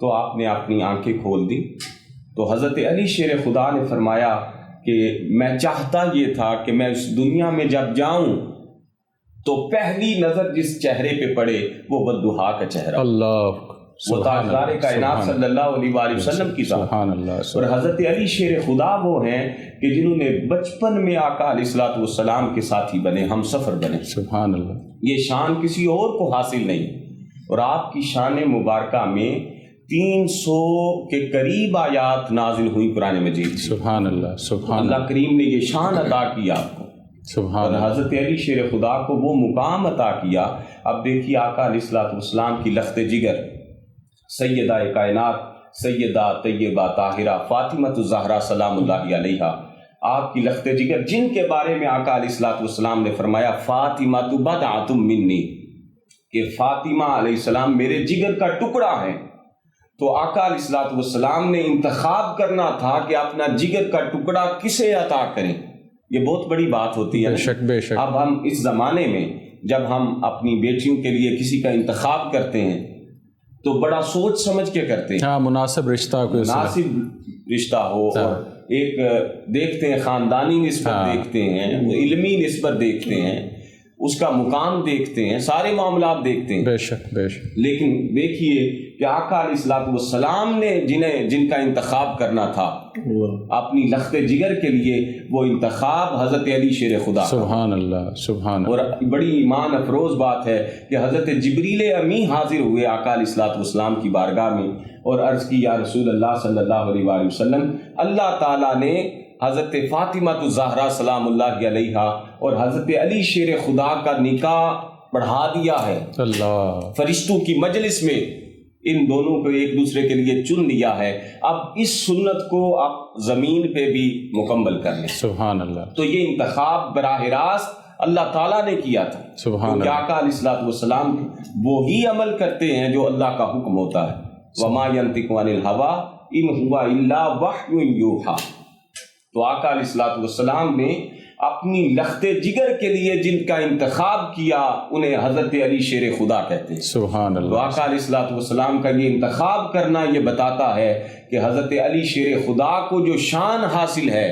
تو آپ نے اپنی آنکھیں کھول دی. تو حضرت علی شیر خدا نے فرمایا کہ میں چاہتا یہ تھا کہ میں اس دنیا میں جب جاؤں تو پہلی نظر جس چہرے پہ پڑے وہ بددحا کا چہرہ, اللہ, وہ تاجدار کائنات صلی اللہ علیہ وآلہ وسلم کی ذات. اور حضرت علی شیر خدا وہ ہیں کہ جنہوں نے بچپن میں آقا علیہ الصلوۃ والسلام کے ساتھی بنے, ہم سفر بنے. سبحان اللہ. یہ شان کسی اور کو حاصل نہیں, اور آپ کی شان مبارکہ میں 300 کے قریب آیات نازل ہوئی قرآن مجید. سبحان اللہ, سبحان اللہ کریم نے یہ شان عطا کی آپ کو, سبحان اور حضرت علی شیر خدا کو وہ مقام عطا کیا. اب دیکھیے آقا علیہ الصلوۃ والسلام کی لخت جگر سیدہ کائنات سیدہ طیبہ طاہرہ فاطمہ الزہرا سلام اللہ علیہا, آپ کی لخت جگر جن کے بارے میں آقا علیہ الصلوۃ والسلام نے فرمایا فاطمہ بضعۃ منی, کہ فاطمہ علیہ السلام میرے جگر کا ٹکڑا ہے. تو آقا علیہ الصلوۃ والسلام نے انتخاب کرنا تھا کہ اپنا جگر کا ٹکڑا کسے عطا کریں. یہ بہت بڑی بات ہوتی ہے. بے شک, بے شک. اب ہم اس زمانے میں جب ہم اپنی بیٹیوں کے لیے کسی کا انتخاب کرتے ہیں تو بڑا سوچ سمجھ کے کرتے ہیں. ہاں, مناسب رشتہ, مناسب رشتہ ہو, اور ایک دیکھتے ہیں خاندانی نسبت دیکھتے ہیں, علمی نسبت دیکھتے ہیں, اس کا مقام دیکھتے ہیں, سارے معاملات دیکھتے ہیں. بے شک, بے شک. لیکن دیکھیے کہ آقا علیہ الصلوۃ والسلام نے جن کا انتخاب کرنا تھا اپنی لخت جگر کے لیے, وہ انتخاب حضرت علی شیر خدا. سبحان اللہ, سبحان اللہ. اور بڑی ایمان افروز بات ہے کہ حضرت جبریل امی حاضر ہوئے آقا علیہ الصلوۃ والسلام کی بارگاہ میں اور عرض کی یا رسول اللہ صلی اللہ علیہ وآلہ وسلم, اللہ تعالیٰ نے حضرت فاطمہ الزہرا سلام اللہ علیہا اور حضرت علی شیر خدا کا نکاح پڑھا دیا ہے. اللہ, فرشتوں کی مجلس میں ان دونوں کو ایک دوسرے کے لیے چن لیا ہے. اب اس سنت کو آپ زمین پہ بھی مکمل کر لیں. سبحان اللہ. تو یہ انتخاب براہ راست اللہ تعالیٰ نے کیا تھا. سبحان اللہ. آقا علیہ الصلوۃ والسلام وہی عمل کرتے ہیں جو اللہ کا حکم ہوتا ہے. وما ينطق عن الهوى ان هو الا وحی یوحی. تو آقا علیہ الصلوۃ والسلام نے اپنی لخت جگر کے لیے جن کا انتخاب کیا انہیں حضرت علی شیر خدا کہتے ہیں. سبحان اللہ. تو آقا علیہ الصلوۃ والسلام کا یہ انتخاب کرنا یہ بتاتا ہے کہ حضرت علی شیر خدا کو جو شان حاصل ہے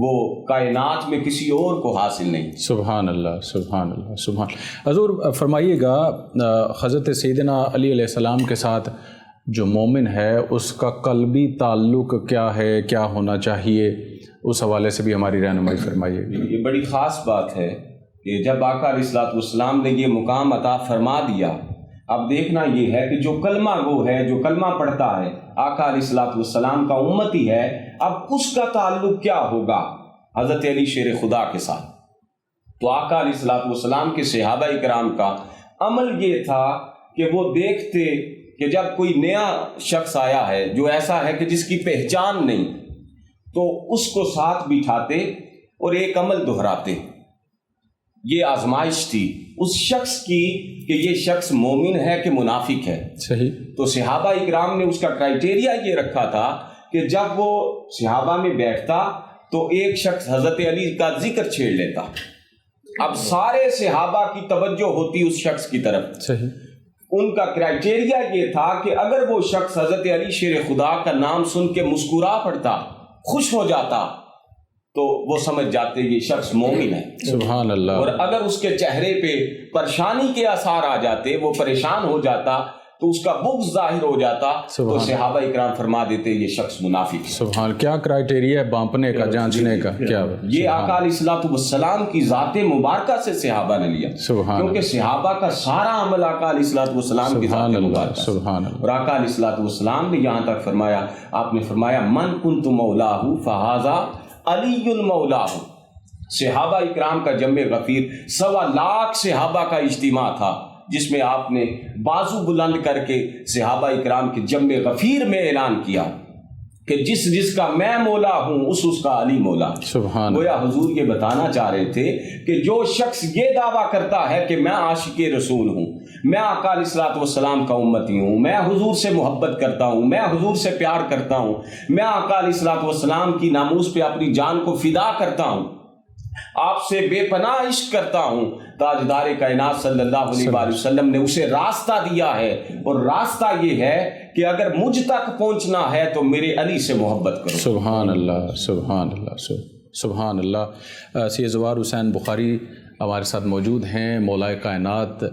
وہ کائنات میں کسی اور کو حاصل نہیں. سبحان اللہ, سبحان اللہ, سبحان. حضور فرمائیے گا, حضرت سیدنا علی علیہ السلام کے ساتھ جو مومن ہے اس کا قلبی تعلق کیا ہے, کیا ہونا چاہیے, اس حوالے سے بھی ہماری رہنمائی فرمائیے. یہ بڑی خاص بات ہے کہ جب آقا علیہ الصلوۃ والسلام نے یہ مقام عطا فرما دیا, اب دیکھنا یہ ہے کہ جو کلمہ گو ہے, جو کلمہ پڑھتا ہے, آقا علیہ الصلوۃ والسلام کا امتی ہے, اب اس کا تعلق کیا ہوگا حضرت علی شیر خدا کے ساتھ. تو آقا علیہ الصلوۃ والسلام کے صحابہ کرام کا عمل یہ تھا کہ وہ دیکھتے کہ جب کوئی نیا شخص آیا ہے جو ایسا ہے کہ جس کی پہچان نہیں, تو اس کو ساتھ بٹھاتے اور ایک عمل دہراتے. یہ آزمائش تھی اس شخص کی کہ یہ شخص مومن ہے کہ منافق ہے. صحیح. تو صحابہ اکرام نے اس کا کرائیٹیریا یہ رکھا تھا کہ جب وہ صحابہ میں بیٹھتا تو ایک شخص حضرت علی کا ذکر چھیڑ لیتا, اب سارے صحابہ کی توجہ ہوتی اس شخص کی طرف. صحیح. ان کا کرائیٹیریا یہ تھا کہ اگر وہ شخص حضرت علی شیر خدا کا نام سن کے مسکرا پڑتا, خوش ہو جاتا, تو وہ سمجھ جاتے یہ شخص مومن ہے. سبحان اللہ. اور اگر اس کے چہرے پہ پریشانی کے آثار آ جاتے, وہ پریشان ہو جاتا, تو اس کا بغض ظاہر ہو جاتا, تو صحابہ اکرام فرما دیتے یہ شخص منافق ہے. سبحان. کیا کرائیٹیریا ہے بانپنے کا, جانچنے کا, کیا یہ آقا علیہ الصلوۃ والسلام کی ذات مبارکہ سے صحابہ نے لیا. سبحان. کیونکہ صحابہ کا سارا عمل آقا علیہ الصلوۃ والسلام کی ذات مبارکہ. سبحان. اور آقا علیہ الصلوۃ والسلام نے یہاں تک فرمایا, آپ نے فرمایا من کنت مولاہ فہذا علی مولاہ. صحابہ اکرام کا جمع غفیر 1.25 لاکھ صحابہ کا اجتماع تھا, جس میں آپ نے بازو بلند کر کے صحابہ اکرام کے جمع غفیر میں اعلان کیا کہ جس کا میں مولا ہوں اس کا علی مولا. سبحان. گویا حضور یہ بتانا چاہ رہے تھے کہ جو شخص یہ دعویٰ کرتا ہے کہ میں عاشق رسول ہوں, میں آقا علیہ الصلوۃ والسلام کا امتی ہوں, میں حضور سے محبت کرتا ہوں, میں حضور سے پیار کرتا ہوں, میں آقا علیہ الصلوۃ والسلام کی ناموس پہ اپنی جان کو فدا کرتا ہوں, آپ سے بے پناہ عشق کرتا ہوں. تاجدار کائنات صلی اللہ علیہ وآلہ وسلم نے اسے راستہ دیا ہے، اور راستہ یہ ہے کہ اگر مجھ تک پہنچنا ہے تو میرے علی سے محبت کرو. سبحان اللہ، سبحان اللہ، سبحان اللہ. سید زوار حسین بخاری ہمارے ساتھ موجود ہیں. مولائے کائنات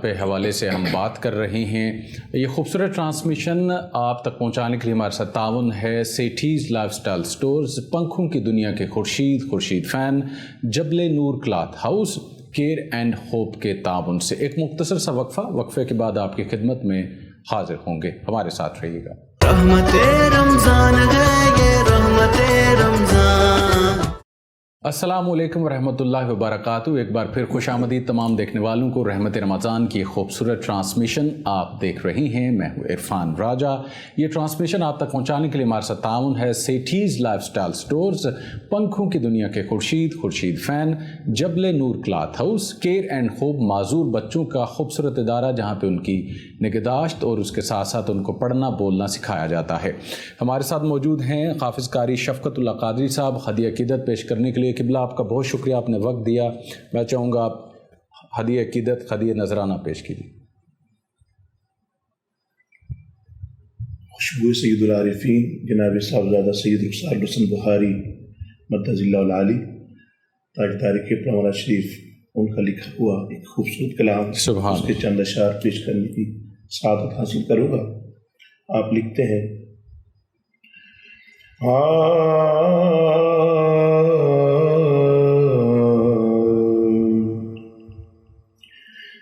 پہ حوالے سے ہم بات کر رہے ہیں. یہ خوبصورت ٹرانسمیشن آپ تک پہنچانے کے لیے ہمارے ساتھ تعاون ہے سیٹھیز لائف سٹائل سٹورز، پنکھوں کی دنیا کے Khurshid fan, Jabal Noor cloth house, care and hope کے تعاون سے. ایک مختصر سا وقفے کے بعد آپ کی خدمت میں حاضر ہوں گے. ہمارے ساتھ رہیے گا. رحمت رمضان ہے یہ رحمت رمضان. السلام علیکم ورحمۃ اللہ وبرکاتہ. ایک بار پھر خوش آمدید تمام دیکھنے والوں کو. رحمت رمضان کی خوبصورت ٹرانسمیشن آپ دیکھ رہی ہیں. میں ہوں عرفان راجہ. یہ ٹرانسمیشن آپ تک پہنچانے کے لیے ہمارے ساتھ تعاون ہے سیٹھیز لائف سٹائل سٹورز، پنکھوں کی دنیا کے Khurshid fan, Jabal Noor cloth house, care and hope, معذور بچوں کا خوبصورت ادارہ جہاں پہ ان کی نگہداشت اور اس کے ساتھ ساتھ ان کو پڑھنا بولنا سکھایا جاتا ہے. ہمارے ساتھ موجود ہیں حافظ قاری شفقت اللہ قادری صاحب. ہدیہ عقیدت پیش کرنے کے لیے قبلہ آپ کا بہت شکریہ، آپ نے وقت دیا. میں چاہوں گا آپ ہدیہ عقیدت، ہدیہ نذرانہ پیش کیجیے. خوشبو سید العارفین جناب صاحبزادہ سید رخسار الحسن بخاری مدظ اللہ العالی، تاج تاریخ پرمانہ شریف، ان کا لکھا ہوا ایک خوبصورت کلام، سبحان اس کے چند اشعار پیش کرنے کی سعادت حاصل کروں گا. آپ لکھتے ہیں: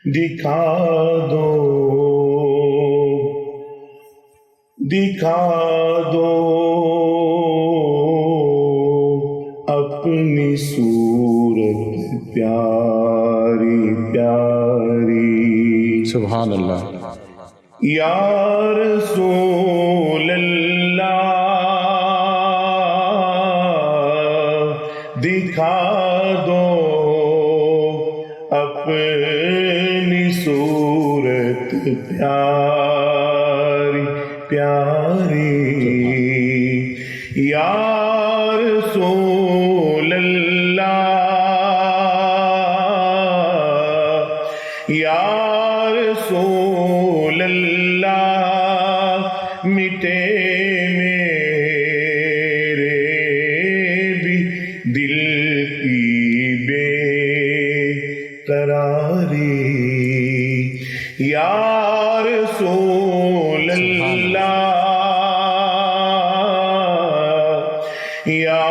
دکھا دو اپنی صورت پیاری پیاری. سبحان اللہ. یا رسول اللہ دکھا دو اپنی صورت پیاری پیاری. یا رسول اللہ یا رسول اللہ مٹے میرے بھی دل کی بے قراری. یا رسول اللہ یا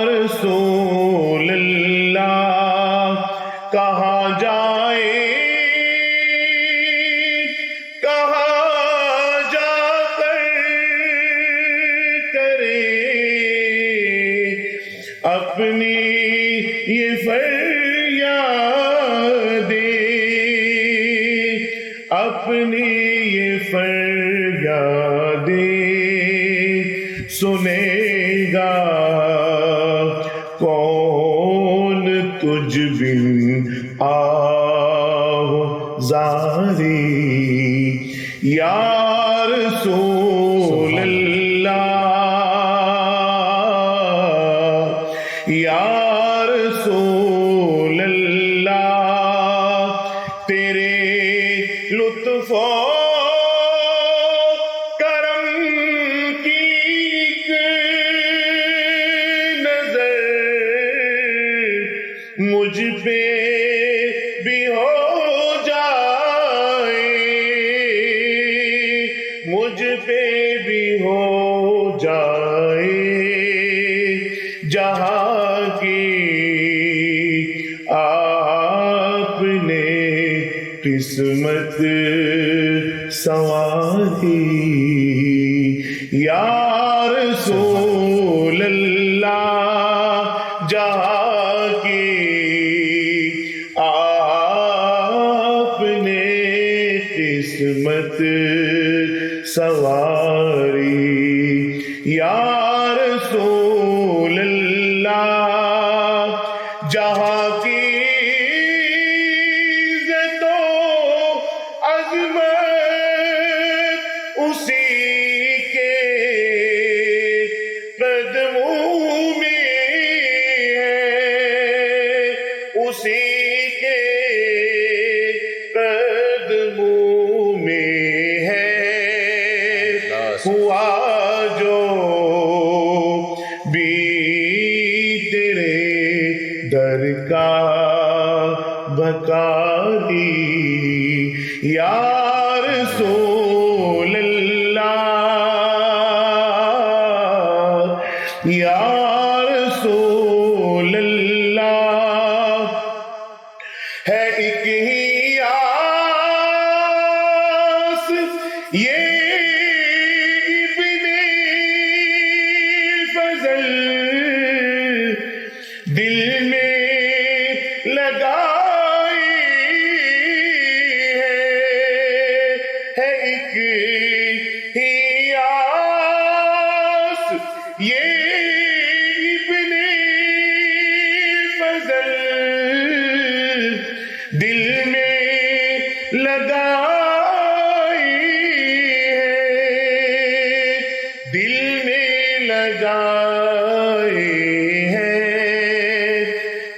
رسول اللہ کہاں جائے اپنی یہ فریادیں، اپنی یہ فریادیں سنے گا کون تجھ بن آہ زاری. یا رسول اللہ یا رسول اللہ تیرے لطف و کرم کی ایک نظر مجھ پہ بھی ہو جائے، مجھ پہ بھی ہو جائے. جہاں کی آپ نے قسمت سنواری. یا رسول اللہ جہاں کی آپ نے قسمت سنواری. یا رسول اللہ جہاں کی عزت و عظمت اسی کے قدموں میں ہے، کا بکاری یا رسول اللہ یا رسول اللہ ہے ایک ہی آس یہ ابن فضل دل میں لگائی ہے ایک ہی آس یہ ابن فضل دل میں لگائی ہے دل میں لگائی ہے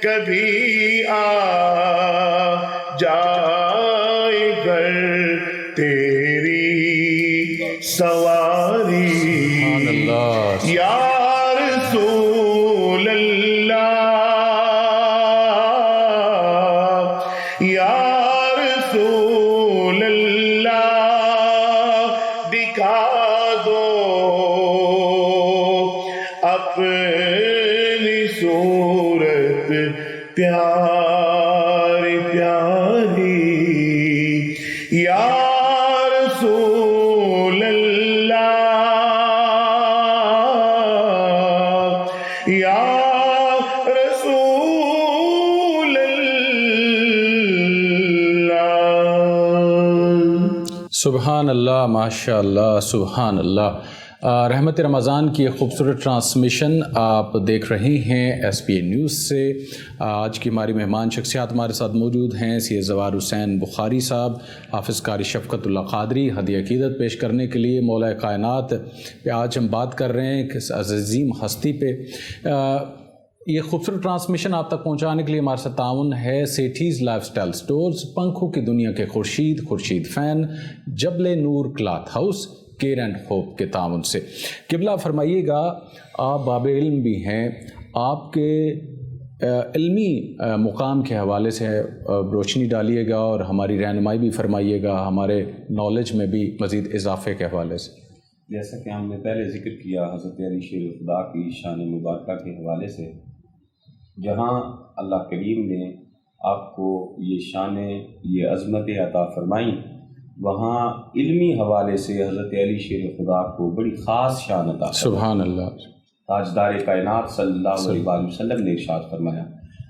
کبھی آ جائے گر تیری سواری سبحان اللہ یا رسول اللہ یا رسول اللہ دکھا دو اپنی صورت پیاری پیاری یا رسول اللہ یا رسول اللہ سبحان اللہ، ماشاء اللہ، سبحان اللہ۔ رحمت رمضان کی ایک خوبصورت ٹرانسمیشن آپ دیکھ رہے ہیں ایس پی اے نیوز سے۔ آج کی ہماری مہمان شخصیات ہمارے ساتھ موجود ہیں سید زوار حسین بخاری صاحب، حافظ قاری شفقت اللہ قادری، ہدیہ عقیدت پیش کرنے کے لیے مولا کائنات پہ آج ہم بات کر رہے ہیں کہ عظیم ہستی پہ۔ یہ خوبصورت ٹرانسمیشن آپ تک پہنچانے کے لیے ہمارے ساتھ تعاون ہے سیٹھیز لائف سٹائل سٹورز، پنکھوں کی دنیا کے Khurshid fan, Jabal Noor cloth house, care and hope کے تعاون سے۔ قبلہ فرمائیے گا، آپ باب علم بھی ہیں، آپ کے علمی مقام کے حوالے سے روشنی ڈالیے گا اور ہماری رہنمائی بھی فرمائیے گا، ہمارے نالج میں بھی مزید اضافے کے حوالے سے۔ جیسا کہ ہم نے پہلے ذکر کیا حضرت علی شیر خدا کی شان مبارکہ کے حوالے سے، جہاں اللہ کریم نے آپ کو یہ شانیں، یہ عظمتیں عطا فرمائیں، وہاں علمی حوالے سے حضرت علی شیر خدا کو بڑی خاص شان عطا فرمائی۔ سبحان اللہ۔ تاجدار کائنات صلی اللہ علیہ وسلم نے ارشاد فرمایا،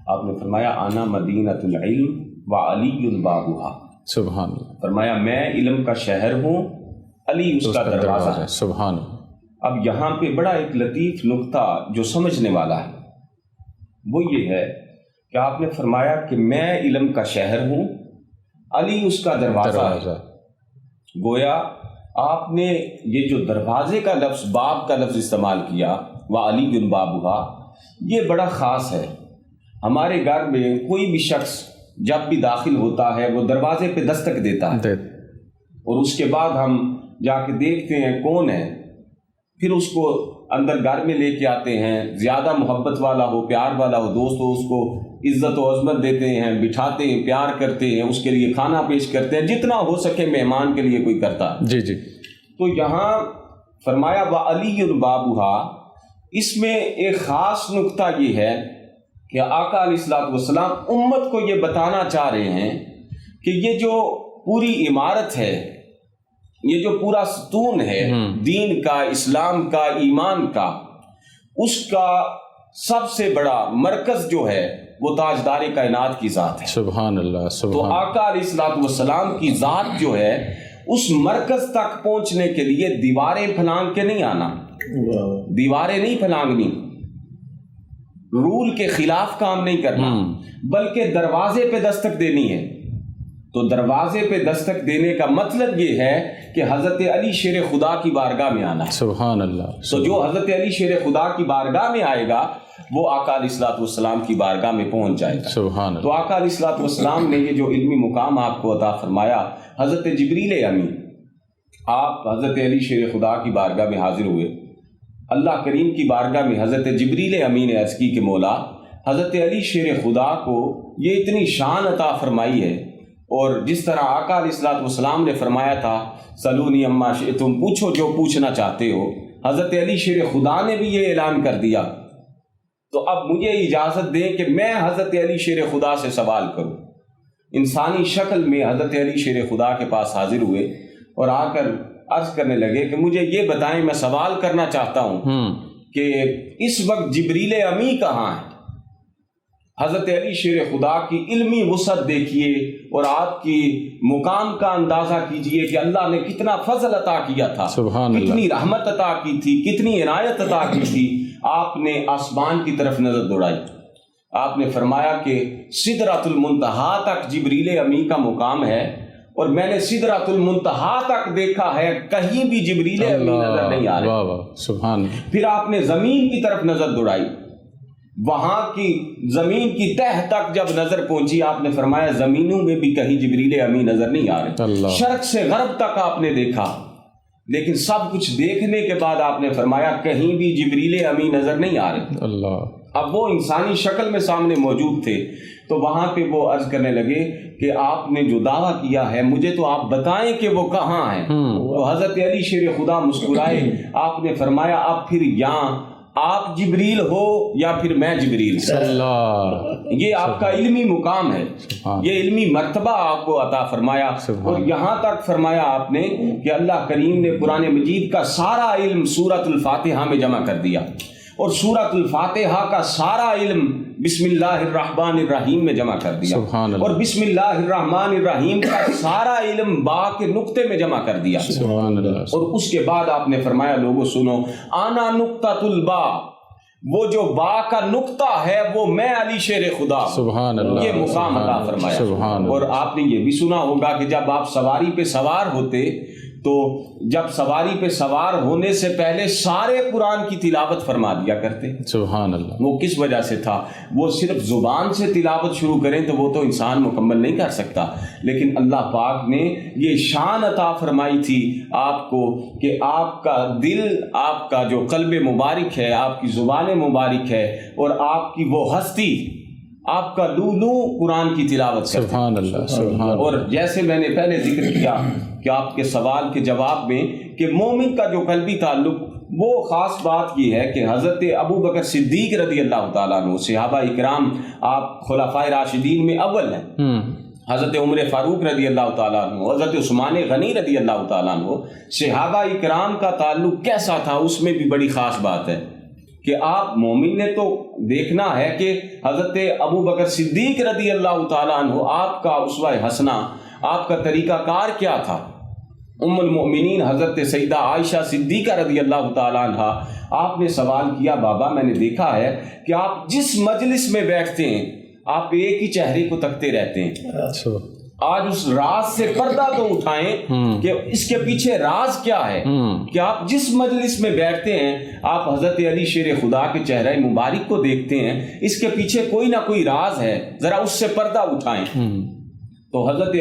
آپ نے فرمایا انا مدینۃ العلم وعلی بابها، سبحان اللہ۔ فرمایا میں علم کا شہر ہوں، علی اس کا دروازہ ہے۔ سبحان اللہ۔ اب یہاں پہ بڑا ایک لطیف نقطہ جو سمجھنے والا ہے وہ یہ ہے کہ آپ نے فرمایا کہ میں علم کا شہر ہوں، علی اس کا دروازہ ہے۔ گویا آپ نے یہ جو دروازے کا لفظ، باب کا لفظ استعمال کیا، وعلی بابها، یہ بڑا خاص ہے۔ ہمارے گھر میں کوئی بھی شخص جب بھی داخل ہوتا ہے وہ دروازے پہ دستک دیتا ہے اور اس کے بعد ہم جا کے دیکھتے ہیں کون ہے، پھر اس کو اندر گھر میں لے کے آتے ہیں، زیادہ محبت والا ہو، پیار والا ہو، دوست ہو، اس کو عزت و عظمت دیتے ہیں، بٹھاتے ہیں، پیار کرتے ہیں، اس کے لیے کھانا پیش کرتے ہیں، جتنا ہو سکے مہمان کے لیے کوئی کرتا ہے۔ جی جی۔ تو یہاں فرمایا وعلی بابها، اس میں ایک خاص نقطہ یہ ہے کہ آقا علیہ الصلوۃ والسلام امت کو یہ بتانا چاہ رہے ہیں کہ یہ جو پوری عمارت ہے، یہ جو پورا ستون ہے دین کا، اسلام کا، ایمان کا، اس کا سب سے بڑا مرکز جو ہے وہ تاجدار کائنات کی ذات ہے۔ سبحان اللہ۔ تو سبحان آقا علیہ الصلوۃ والسلام کی ذات جو ہے اس مرکز تک پہنچنے کے لیے دیواریں پھلانگ کے نہیں آنا، دیواریں نہیں پھلانگنی، رول کے خلاف کام نہیں کرنا، بلکہ دروازے پہ دستک دینی ہے۔ تو دروازے پہ دستک دینے کا مطلب یہ ہے کہ حضرت علی شیر خدا کی بارگاہ میں آنا ہے۔ سبحان اللہ۔ تو جو حضرت علی شیر خدا کی بارگاہ میں آئے گا وہ آقا علیہ الصلوۃ والسلام کی بارگاہ میں پہنچ جائے گا۔ سبحان تو اللہ۔ آقا علیہ الصلوۃ والسلام نے یہ جو علمی مقام آپ کو عطا فرمایا، حضرت جبریل امین، آپ حضرت علی شیر خدا کی بارگاہ میں حاضر ہوئے، اللہ کریم کی بارگاہ میں حضرت جبریل امین عرض کی کہ مولا حضرت علی شیر خدا کو یہ اتنی شان عطا فرمائی ہے، اور جس طرح آقا علیہ الصلوۃ والسلام نے فرمایا تھا سلونی اما شئتم، پوچھو جو پوچھنا چاہتے ہو، حضرت علی شیر خدا نے بھی یہ اعلان کر دیا، تو اب مجھے اجازت دیں کہ میں حضرت علی شیر خدا سے سوال کروں۔ انسانی شکل میں حضرت علی شیر خدا کے پاس حاضر ہوئے اور آ کر عرض کرنے لگے کہ مجھے یہ بتائیں، میں سوال کرنا چاہتا ہوں کہ اس وقت جبریل امی کہاں ہے؟ حضرت علی شیر خدا کی علمی وسعت دیکھیے اور آپ کی مقام کا اندازہ کیجئے کہ اللہ نے کتنا فضل عطا کیا تھا، کتنی رحمت عطا کی تھی، کتنی عنایت عطا کی تھی۔ آپ نے آسمان کی طرف نظر دوڑائی، آپ نے فرمایا کہ سدرۃ المنتہا تک جبریل امی کا مقام ہے، اور میں نے سدرۃ المنتہا تک دیکھا ہے، کہیں بھی جبریل امی نظر نہیں آ رہے۔ پھر آپ نے زمین کی طرف نظر دوڑائی، وہاں کی زمین کی تہ تک جب نظر پہنچی، آپ نے فرمایا زمینوں میں بھی کہیں جبریل امی نظر نہیں آ رہے۔ شرق سے غرب تک آپ نے دیکھا، لیکن سب کچھ دیکھنے کے بعد آپ نے فرمایا کہیں بھی جبریل امی نظر نہیں آ رہے۔ اب وہ انسانی شکل میں سامنے موجود تھے، تو وہاں پہ وہ عرض کرنے لگے کہ آپ نے جو دعویٰ کیا ہے مجھے تو آپ بتائیں کہ وہ کہاں ہیں۔ تو حضرت علی شیر خدا مسکرائے، آپ نے فرمایا اب پھر یہاں آپ جبریل ہو یا پھر میں جبریل، یہ آپ کا علمی مقام ہے، یہ علمی مرتبہ آپ کو عطا فرمایا۔ اور یہاں تک فرمایا آپ نے کہ اللہ کریم نے قرآن مجید کا سارا علم سورۃ الفاتحہ میں جمع کر دیا، اور سورۃ الفاتحہ کا سارا علم بسم اللہ الرحمن الرحیم میں جمع کر دیا، اور بسم اللہ الرحمن الرحیم کا سارا علم با کے نقطے میں جمع کر دیا۔ اور اس کے بعد آپ نے فرمایا لوگوں سنو، آنا نقطۃ البا، وہ جو با کا نقطہ ہے وہ میں علی شیر خدا، یہ مقام عطا فرمایا۔ اور آپ نے یہ بھی سنا ہوگا کہ جب آپ سواری پہ سوار ہوتے تو جب سواری پہ سوار ہونے سے پہلے سارے قرآن کی تلاوت فرما دیا کرتے۔ سبحان اللہ۔ وہ کس وجہ سے تھا؟ وہ صرف زبان سے تلاوت شروع کریں تو وہ تو انسان مکمل نہیں کر سکتا، لیکن اللہ پاک نے یہ شان عطا فرمائی تھی آپ کو کہ آپ کا دل، آپ کا جو قلب مبارک ہے، آپ کی زبان مبارک ہے، اور آپ کی وہ ہستی، آپ کا لولو قرآن کی تلاوت کرتے۔ سبحان اللہ، سبحان اللہ۔ اور جیسے میں نے پہلے ذکر کیا کہ آپ کے سوال کے جواب میں کہ مومن کا جو قلبی تعلق، وہ خاص بات یہ ہے کہ حضرت ابو بکر صدیق رضی اللہ تعالیٰ عنہ، صحابہ اکرام، آپ خلفائے راشدین میں اول ہیں، حضرت عمر فاروق رضی اللہ تعالیٰ عنہ، حضرت عثمان غنی رضی اللہ تعالیٰ عنہ، صحابہ اکرام کا تعلق کیسا تھا، اس میں بھی بڑی خاص بات ہے کہ آپ مومن نے تو دیکھنا ہے کہ حضرت ابو بکر صدیق رضی اللہ تعالیٰ عنہ، آپ کا اسوہ حسنہ، آپ کا طریقہ کار کیا تھا۔ ام المؤمنین حضرت سیدہ عائشہ صدیقہ رضی اللہ تعالیٰ عنہ، آپ نے سوال کیا بابا میں نے دیکھا ہے کہ آپ جس مجلس میں بیٹھتے ہیں آپ ایک ہی چہرے کو تکتے رہتے ہیں، آج اس راز سے پردہ تو اٹھائیں کہ اس کے پیچھے راز کیا ہے، کہ آپ جس مجلس میں بیٹھتے ہیں آپ حضرت علی شیر خدا کے چہرہ مبارک کو دیکھتے ہیں، اس کے پیچھے کوئی نہ کوئی راز ہے، ذرا اس سے پردہ اٹھائیں۔ تو حضرت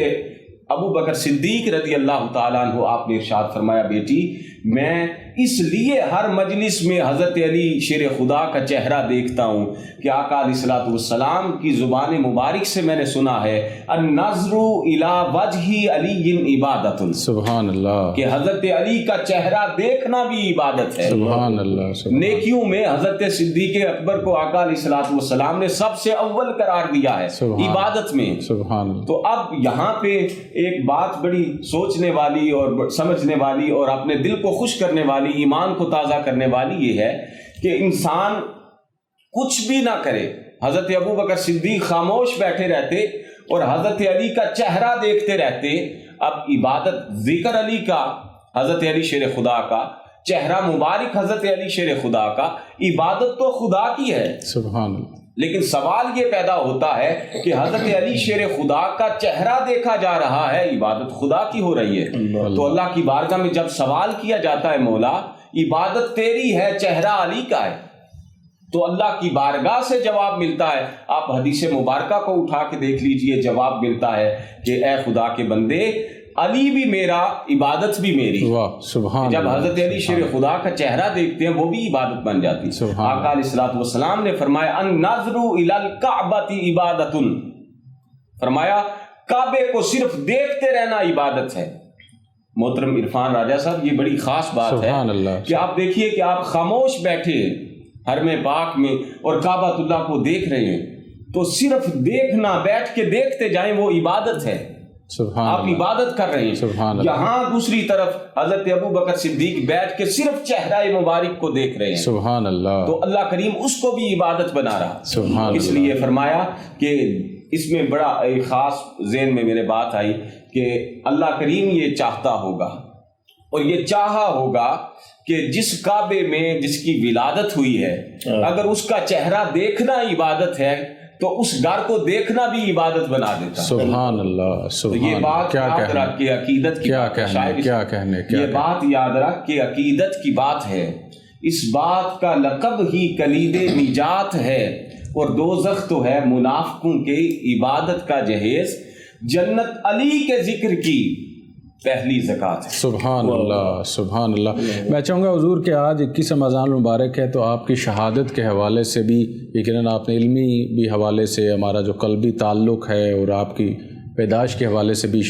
ابو بکر صدیق رضی اللہ تعالیٰ عنہ آپ نے ارشاد فرمایا بیٹی میں اس لیے ہر مجلس میں حضرت علی شیر خدا کا چہرہ دیکھتا ہوں کہ آقا علیہ الصلوۃ والسلام کی زبان مبارک سے میں نے سنا ہے النظر الی وجہ علی عبادت، سبحان اللہ، کہ حضرت علی کا چہرہ دیکھنا بھی عبادت ہے۔ سبحان اللہ۔ نیکیوں میں حضرت صدیق اکبر کو آقا علیہ الصلوۃ والسلام نے سب سے اول قرار دیا ہے عبادت میں۔ سبحان اللہ۔ تو اب یہاں پہ ایک بات بڑی سوچنے والی اور سمجھنے والی اور اپنے دل کو خوش کرنے والی، ایمان کو تازہ کرنے والی یہ ہے کہ انسان کچھ بھی نہ کرے، حضرت ابو بکر صدیق خاموش بیٹھے رہتے اور حضرت علی کا چہرہ دیکھتے رہتے۔ اب عبادت ذکر علی کا، حضرت علی شیر خدا کا چہرہ مبارک، حضرت علی شیر خدا کا، عبادت تو خدا کی ہے، سبحان اللہ، لیکن سوال یہ پیدا ہوتا ہے کہ حضرت علی شیر خدا کا چہرہ دیکھا جا رہا ہے، عبادت خدا کی ہو رہی ہے۔ تو اللہ کی بارگاہ میں جب سوال کیا جاتا ہے مولا عبادت تیری ہے، چہرہ علی کا ہے، تو اللہ کی بارگاہ سے جواب ملتا ہے۔ آپ حدیث مبارکہ کو اٹھا کے دیکھ لیجئے، جواب ملتا ہے کہ اے خدا کے بندے علی بھی میرا، عبادت بھی میری. واہ سبحان جب اللہ. حضرت علی شیر خدا کا چہرہ دیکھتے ہیں وہ بھی عبادت بن جاتی. آقا علیہ الصلوۃ والسلام نے فرمایا النظر الی الکعبۃ عبادۃ، فرمایا کعبے کو صرف دیکھتے رہنا عبادت ہے. محترم عرفان راجہ صاحب، یہ بڑی خاص بات ہے کہ آپ دیکھیے کہ آپ خاموش بیٹھے حرم پاک میں اور کعبۃ اللہ کو دیکھ رہے ہیں، تو صرف دیکھنا، بیٹھ کے دیکھتے جائیں وہ عبادت ہے. آپ عبادت کر رہے ہیں. یہاں دوسری طرف حضرت ابو بکر صدیق بیٹھ کے صرف چہرہ مبارک کو دیکھ رہے ہیں. سبحان اللہ. تو اللہ کریم اس کو بھی عبادت بنا رہا. اس لیے فرمایا کہ اس میں بڑا ایک خاص ذہن میں میرے بات آئی کہ اللہ کریم یہ چاہتا ہوگا اور یہ چاہا ہوگا کہ جس کعبے میں جس کی ولادت ہوئی ہے اگر اس کا چہرہ دیکھنا عبادت ہے تو اس گھر کو دیکھنا بھی عبادت بنا دیتا. سبحان اللہ. تو یہ بات یاد رکھ کے عقیدت کی یہ بات یاد رکھ کے عقیدت کی بات ہے. اس بات کا لقب ہی کلید نجات ہے اور دوزخ تو ہے منافقوں کے عبادت کا جہیز. جنت علی کے ذکر کی پہلی زکوٰۃ ہے. سبحان اللہ سبحان اللہ. میں چاہوں گا حضور کہ آج 21 رمضان المبارک ہے تو آپ کی شہادت کے حوالے سے بھی، یقیناً آپ نے علمی بھی حوالے سے، ہمارا جو قلبی تعلق ہے اور آپ کی پیدائش کے حوالے سے بھی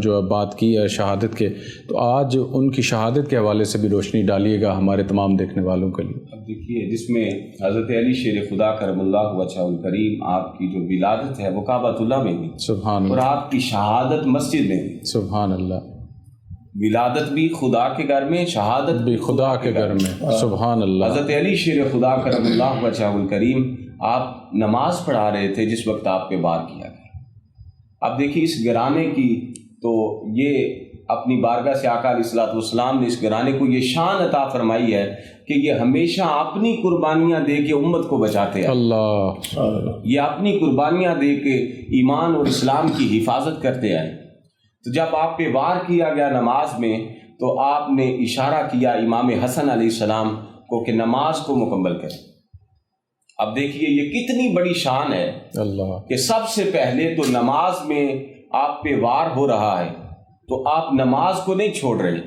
جو بات کی ہے شہادت کے، تو آج ان کی شہادت کے حوالے سے بھی روشنی ڈالیے گا ہمارے تمام دیکھنے والوں کے لیے. اب دیکھیے جس میں حضرت علی شیر خدا کرم اللہ وجہہ الکریم آپ کی جو ولادت ہے وہ کعبۃ اللہ میں ہوئی. سبحان اللہ. اور آپ کی شہادت مسجد میں ہوئی. سبحان اللہ. ولادت بھی خدا کے گھر میں، شہادت بھی خدا کے گھر میں. سبحان اللہ. حضرت علی شیر خدا کرم اللہ وجہہ الکریم آپ نماز پڑھا رہے تھے جس وقت آپ پہ وار کیا گیا. اب دیکھیے اس گھرانے کی تو یہ اپنی بارگاہ سے آقا علیہ الصلوۃ والسلام نے اس گھرانے کو یہ شان عطا فرمائی ہے کہ یہ ہمیشہ اپنی قربانیاں دے کے امت کو بچاتے ہیں. اللہ. یہ اپنی قربانیاں دے کے ایمان اور اسلام کی حفاظت کرتے آئے. تو جب آپ پہ وار کیا گیا نماز میں تو آپ نے اشارہ کیا امام حسن علیہ السلام کو کہ نماز کو مکمل کریں. اب دیکھیے یہ کتنی بڑی شان ہے اللہ کہ سب سے پہلے تو نماز میں آپ پہ وار ہو رہا ہے تو آپ نماز کو نہیں چھوڑ رہے.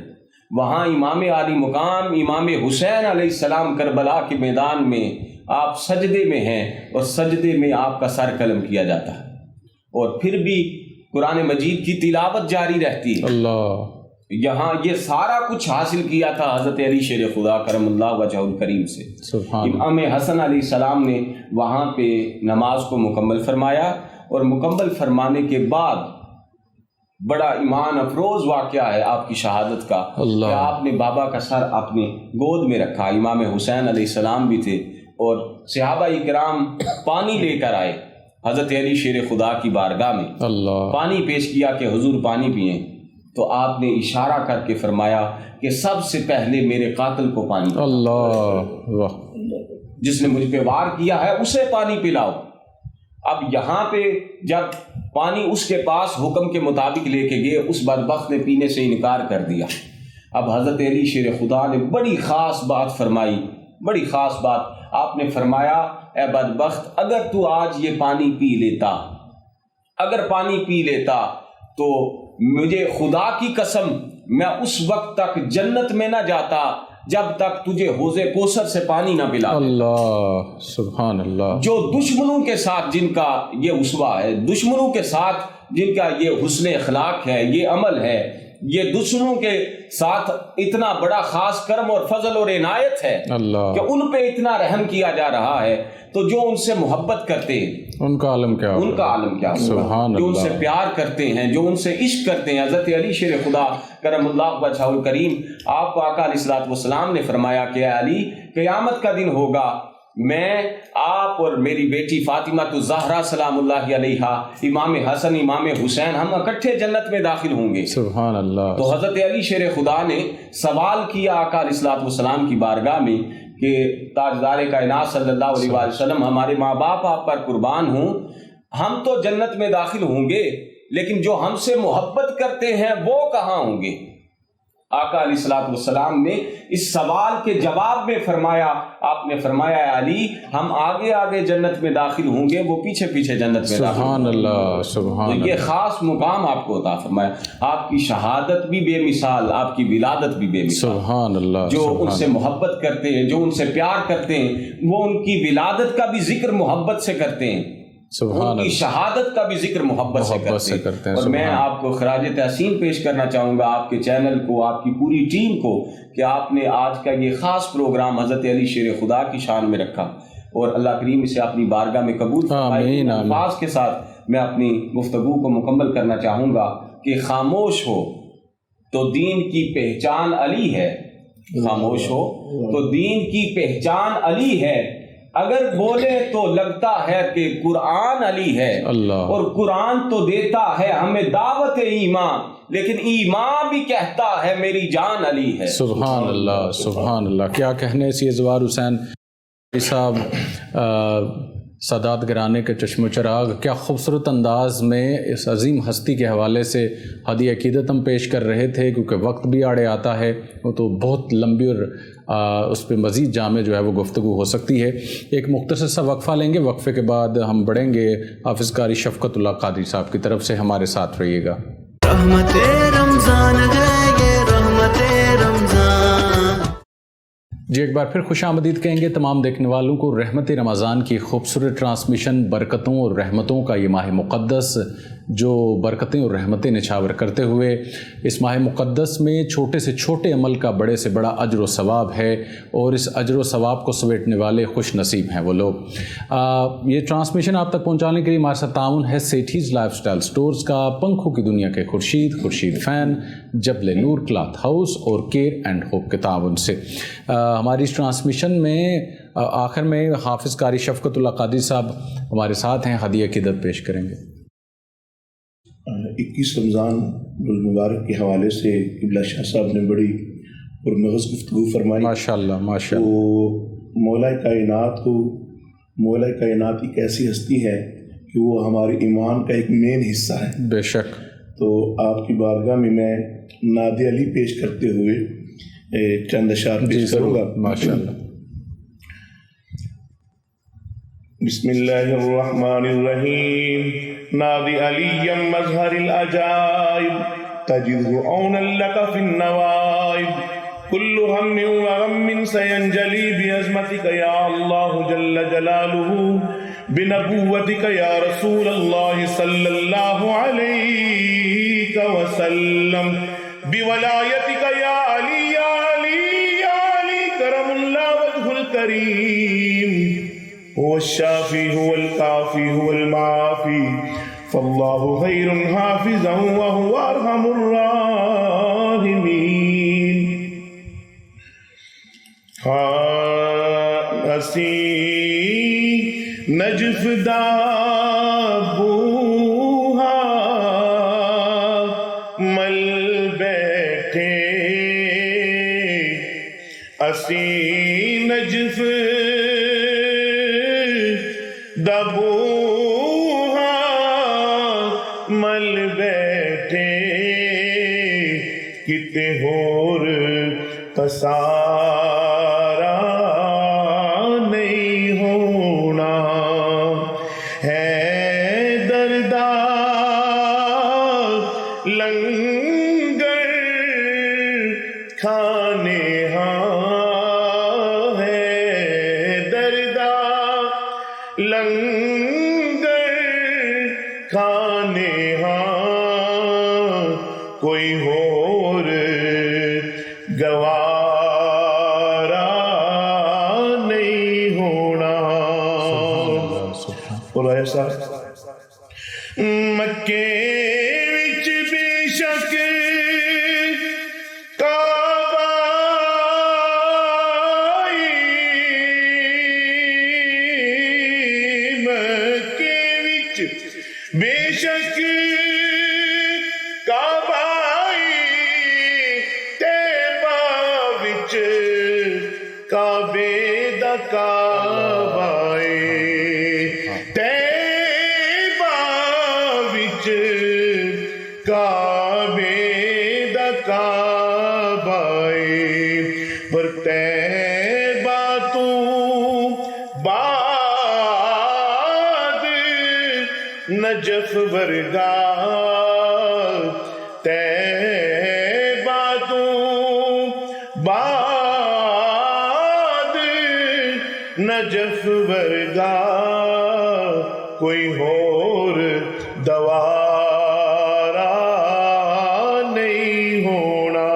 وہاں امام عالی مقام امام حسین علیہ السلام کربلا کے میدان میں آپ سجدے میں ہیں اور سجدے میں آپ کا سر قلم کیا جاتا ہے اور پھر بھی قرآن مجید کی تلاوت جاری رہتی ہے. اللہ. یہاں یہ سارا کچھ حاصل کیا تھا حضرت علی شیر خدا کرم اللہ وجہہ الکریم سے. امام حسن علیہ السلام نے وہاں پہ نماز کو مکمل فرمایا اور مکمل فرمانے کے بعد بڑا ایمان افروز واقعہ ہے آپ کی شہادت کا کہ آپ نے بابا کا سر اپنے گود میں رکھا. امام حسین علیہ السلام بھی تھے اور صحابہ کرام پانی لے کر آئے حضرت علی شیر خدا کی بارگاہ میں. اللہ. پانی پیش کیا کہ حضور پانی پئیں تو آپ نے اشارہ کر کے فرمایا کہ سب سے پہلے میرے قاتل کو پانی پلاؤ. اللہ. جس نے مجھ پہ وار کیا ہے اسے پانی پلاؤ. اب یہاں پہ جب پانی اس کے پاس حکم کے مطابق لے کے گئے اس بدبخت نے پینے سے انکار کر دیا. اب حضرت علی شیر خدا نے بڑی خاص بات فرمائی، بڑی خاص بات. آپ نے فرمایا اے بدبخت اگر تو آج یہ پانی پی لیتا، اگر پانی پی لیتا تو مجھے خدا کی قسم میں اس وقت تک جنت میں نہ جاتا جب تک تجھے حوض کوثر سے پانی نہ پلا. اللہ. سبحان اللہ. جو دشمنوں کے ساتھ جن کا یہ اسوہ ہے، دشمنوں کے ساتھ جن کا یہ حسن اخلاق ہے، یہ عمل ہے، یہ دشمنوں کے ساتھ اتنا بڑا خاص کرم اور فضل اور عنایت ہے اللہ کہ ان پہ اتنا رحم کیا جا رہا ہے. تو جو ان سے محبت کرتے ہیں ان کا عالم کیا ہوگا؟ ان کا عالم کیا ہوگا؟ جو ان سے پیار کرتے ہیں، جو ان سے عشق کرتے ہیں. حضرت علی شیر خدا کرم اللہ وجہہ الکریم آپ کو آقا علیہ الصلوۃ والسلام نے فرمایا کہ علی قیامت کا دن ہوگا، میں آپ اور میری بیٹی فاطمہ الزہرا سلام اللہ علیہا، امام حسن امام حسین ہم اکٹھے جنت میں داخل ہوں گے. سبحان اللہ. تو حضرت علی شیر خدا نے سوال کیا آقا علیہ الصلوۃ والسلام کی بارگاہ میں کہ تاجدار کائنات صلی اللہ علیہ وسلم ہمارے ماں باپ آپ پر قربان ہوں، ہم تو جنت میں داخل ہوں گے لیکن جو ہم سے محبت کرتے ہیں وہ کہاں ہوں گے؟ آقا علیہ الصلوۃ والسلام نے اس سوال کے جواب میں فرمایا، آپ آپ نے فرمایا ہے علی ہم آگے آگے جنت میں داخل ہوں گے، وہ پیچھے پیچھے جنت میں داخل سبحان ہوں گے۔ اللہ سبحان تو یہ اللہ خاص مقام آپ کو عطا فرمایا، آپ کی شہادت بھی بے مثال، آپ کی ولادت بھی بے مثال۔ سبحان اللہ جو ان سبحان سے محبت کرتے ہیں، جو ان سے پیار کرتے ہیں، وہ ان کی ولادت کا بھی ذکر محبت سے کرتے ہیں، سبحان ان کی اللہ شہادت کا بھی ذکر محبت سے کرتے ہیں۔ اور میں سبحان آپ کو خراج تحسین پیش کرنا چاہوں گا آپ کے چینل کو، آپ کی پوری ٹیم کو، کہ آپ نے آج کا یہ خاص پروگرام حضرت علی شیر خدا کی شان میں رکھا، اور اللہ کریم اسے اپنی بارگاہ میں قبول فرمائے۔ آمین، ان آمین۔ الفاظ کے ساتھ میں اپنی گفتگو کو مکمل کرنا چاہوں گا کہ خاموش ہو تو دین کی پہچان علی ہے، خاموش ہو تو دین کی پہچان علی ہے، اگر بولے تو لگتا ہے کہ قرآن علی ہے، اللہ، اور قرآن تو دیتا ہے ہمیں دعوت ایمان، لیکن ایمان بھی کہتا ہے میری جان علی ہے۔ سبحان اللہ سبحان اللہ۔ کیا کہنے سی ازوار حسین صاحب، سادات گرانے کے چشم و چراغ، کیا خوبصورت انداز میں اس عظیم ہستی کے حوالے سے ہدیہ عقیدت ہم پیش کر رہے تھے، کیونکہ وقت بھی آڑے آتا ہے، وہ تو بہت لمبی اور اس پہ مزید جامع جو ہے وہ گفتگو ہو سکتی ہے۔ ایک مختصر سا وقفہ لیں گے، وقفے کے بعد ہم بڑھیں گے حافظ قاری شفقت اللہ قادری صاحب کی طرف سے۔ ہمارے ساتھ رہیے گا۔ رحمت رمضان ہے یہ رحمت رمضان۔ جی ایک بار پھر خوش آمدید کہیں گے تمام دیکھنے والوں کو۔ رحمت رمضان کی خوبصورت ٹرانسمیشن، برکتوں اور رحمتوں کا یہ ماہ مقدس جو برکتیں اور رحمتیں نچھاور کرتے ہوئے اس ماہ مقدس میں چھوٹے سے چھوٹے عمل کا بڑے سے بڑا اجر و ثواب ہے، اور اس اجر و ثواب کو سمیٹنے والے خوش نصیب ہیں وہ لوگ۔ یہ ٹرانسمیشن آپ تک پہنچانے کے لیے ہمارے ساتھ تعاون ہے سیٹھیز لائف سٹائل سٹورز کا، پنکھوں کی دنیا کے Khurshid fan, Jabal Noor cloth house اور کیئر اینڈ ہوپ کے تعاون سے۔ ہماری اس ٹرانسمیشن میں آخر میں حافظ قاری شفقت اللہ قادری صاحب ہمارے ساتھ ہیں، ہدیہ عقیدت پیش کریں گے۔ 21 رمضان المبارک کے حوالے سے قبلہ شاہ صاحب نے بڑی پرمغز گفتگو فرمائی۔ ماشاءاللہ ماشاءاللہ۔ تو مولا کائنات ایک ایسی ہستی ہے کہ وہ ہمارے ایمان کا ایک مین حصہ ہے۔ بے شک۔ تو آپ کی بارگاہ میں ناد علی پیش کرتے ہوئے چند اشعار پیش کروں گا۔ ماشاءاللہ۔ بسم اللہ الرحمن الرحیم۔ نادی علی مظہر العجائب تجدہ عونا لک فی النوائب کل ہم وغم سینجلی بعظمتک یا اللہ جل جلالہ بنبوتک یا رسول اللہ صلی اللہ علیہ وسلم بولایتک یا علی یا علی یا علی کرم اللہ وجہ الکریم هو الشافي هو الكافي هو المعافي فالله خير حافظا وهو أرحم الراحمين۔ ہسی نجف دابوہا مل بیٹھے، اسی نجف دبوہا مل بیٹھے، کتے ہور پسارا نہیں ہونا، ہے دردار لنگر کھانے ہاں، ہے دردار لنگر کھانے ہاں، کوئی اور گوارا نہیں ہونا۔ اور ایسا مکے وچ بے شک بے شک کعبائی تیبہ وچ کعبے دا کعبائی تیبہ وچ کعبے دا کعبائی، پر تیبہ تو نجف ورگا طیبہ تو بعد نجف ورگا کوئی اور دوارا نہیں ہونا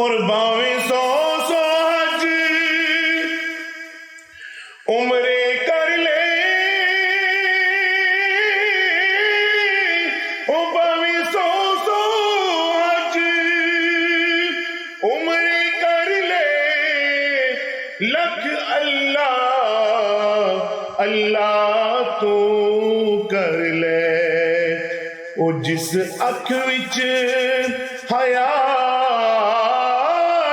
اور باویں سو حج عمرے کر لے او باویں سو حج عمرے کر لے لکھ اللہ تو کر لے او جس اکھ وچ حیا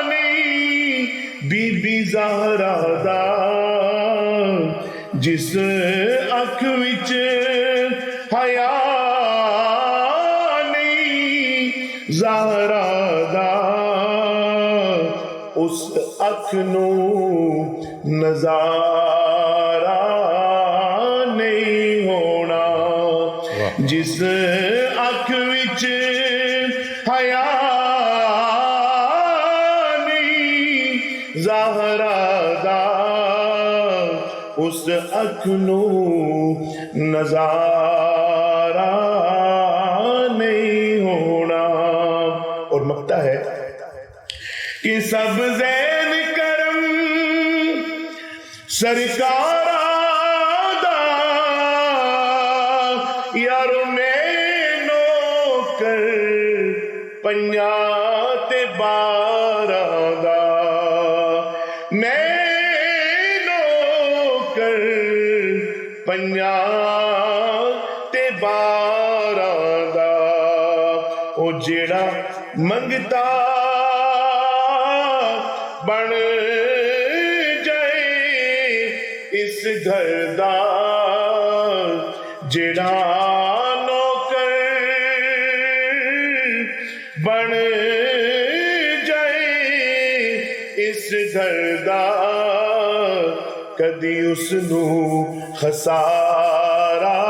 نہیں بی بی زہرا دا جس اکھ وچ حیا نہیں زہرا دا اس اکھ نو نظارہ نہیں ہونا جس اکھ وچ حیا نہیں زہرا دا اس اکھ نو نظارہ نہیں ہونا اور مکتا ہے کہ سب زین کرم سرکار دا یار میں نوکر پنجاں تے باراں دا میں نوکر پنجاں تے باراں دا او جیڑا منگتا بن جائے اس گھر دا جڑا نوکر بن جائے اس گھر دا کدی اس نو خسارہ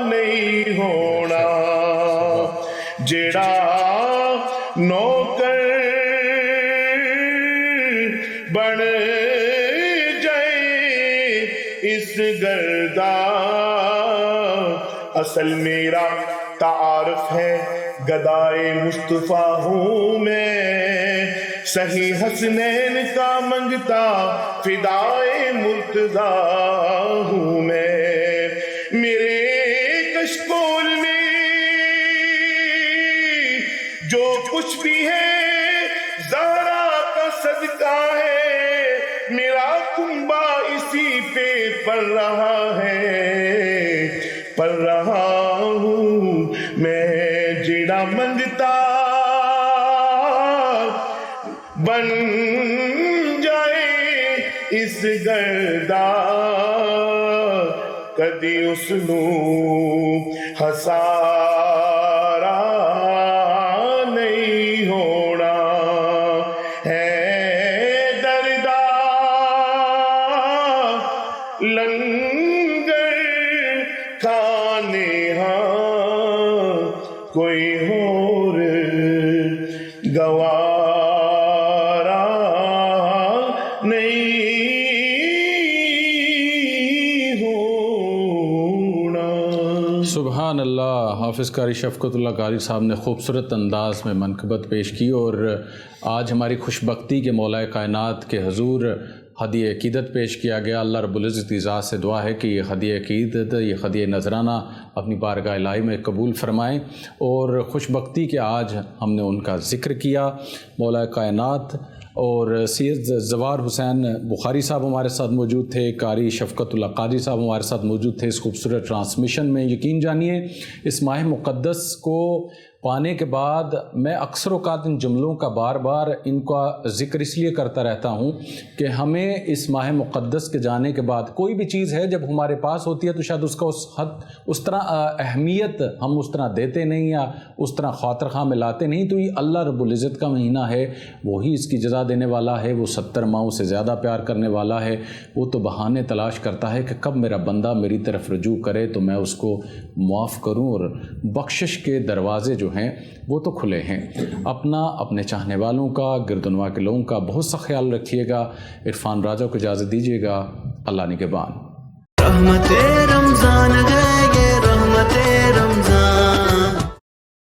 نہیں ہونا جڑا نوکر بن جائے اس گھر دا اصل میرا تعارف ہے گدائے مصطفیٰ ہوں میں صحیح حسنین کا منگتا فدائے مرتضیٰ ہوں میں میرے کشکول میں جو کچھ بھی ہے زہرا کا صدقہ ہے میرا کنبہ اسی پہ پڑ رہا ہے پڑھ رہا ہوں میں جڑا منگتا بن جائے اس گردا کدی اس نو ہسارا نہیں ہونا ہے دردا لنگر کھانے ہاں کوئی اور گوارا نہیں ہونا۔ سبحان اللہ۔ حافظ قاری شفقت اللہ قاری صاحب نے خوبصورت انداز میں منقبت پیش کی، اور آج ہماری خوش بختی کے مولا کائنات کے حضور ہدیہ عقیدت پیش کیا گیا۔ اللہ رب العزت کی ذات سے دعا ہے کہ یہ ہدیہ عقیدت، یہ ہدیہ نذرانہ اپنی بارگاہ الہی میں قبول فرمائیں، اور خوش بختی کے آج ہم نے ان کا ذکر کیا۔ مولا کائنات اور سید زوار حسین بخاری صاحب ہمارے ساتھ موجود تھے، قاری شفقت اللہ قادری صاحب ہمارے ساتھ موجود تھے اس خوبصورت ٹرانسمیشن میں۔ یقین جانیے اس ماہ مقدس کو پانے کے بعد میں اکثر اوقات ان جملوں کا بار بار ان کا ذکر اس لیے کرتا رہتا ہوں کہ ہمیں اس ماہ مقدس کے جانے کے بعد کوئی بھی چیز ہے جب ہمارے پاس ہوتی ہے تو شاید اس کا اس طرح اہمیت ہم اس طرح دیتے نہیں یا اس طرح خاطر خواہ میں لاتے نہیں. تو یہ اللہ رب العزت کا مہینہ ہے, وہی اس کی جزا دینے والا ہے, وہ 70 ماہوں سے زیادہ پیار کرنے والا ہے. وہ تو بہانے تلاش کرتا ہے کہ کب میرا بندہ میری طرف رجوع کرے تو میں اس کو معاف کروں, اور بخشش کے دروازے جو ہیں وہ تو کھلے ہیں. اپنے چاہنے والوں کا, گردنوا کے لوگوں کا بہت سا خیال رکھیے گا. عرفان راجہ کو اجازت دیجیے گا. اللہ نگہبان. رحمت رمضان